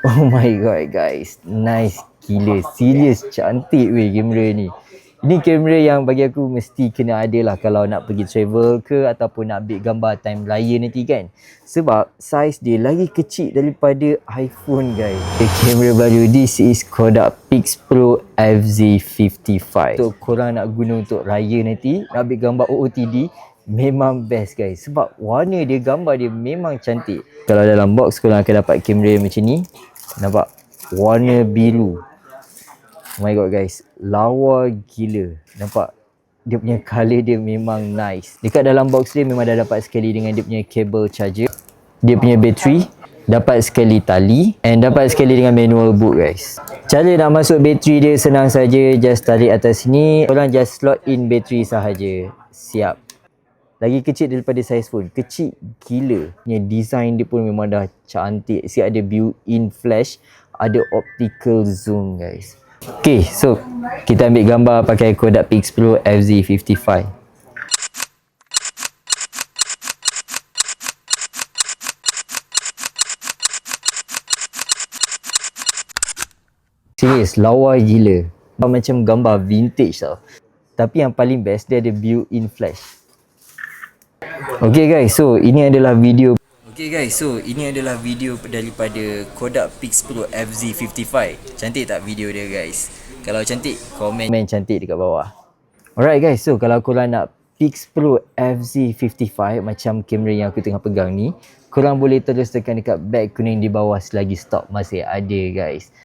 Oh my god guys, nice gila, serius cantik weh kamera ni. Ini kamera yang bagi aku mesti kena ada lah kalau nak pergi travel ke ataupun nak ambil gambar time raya nanti kan. Sebab saiz dia lagi kecil daripada iPhone guys. Kamera baru, this is Kodak Pixpro FZ55. So korang nak guna untuk raya nanti, nak ambil gambar OOTD, memang best guys. Sebab warna dia, gambar dia memang cantik. Kalau dalam box korang akan dapat kamera macam ni. Nampak? Warna biru. Oh my god guys, lawa gila. Nampak? Dia punya colour dia memang nice. Dekat dalam box dia memang dah dapat sekali dengan dia punya cable charger. Dia punya bateri, dapat sekali tali, and dapat sekali dengan manual boot guys. Cara nak masuk bateri dia senang saja, just tarik atas sini, korang just slot in bateri sahaja. Siap. Lagi kecil daripada saiz phone. Kecil gila. Punya design dia pun memang dah cantik. Sikit ada built-in flash, ada optical zoom guys. Okay, so kita ambil gambar pakai Kodak Pixpro FZ55. Serius, lawa gila. Macam gambar vintage tau. Tapi yang paling best, dia ada built-in flash. Okay guys, so ini adalah video daripada Kodak Pixpro FZ55. Cantik tak video dia guys? Kalau cantik, komen cantik dekat bawah. Alright guys, so kalau korang nak Pixpro FZ55 macam kamera yang aku tengah pegang ni, korang boleh terus tekan dekat beg kuning di bawah selagi stok masih ada guys.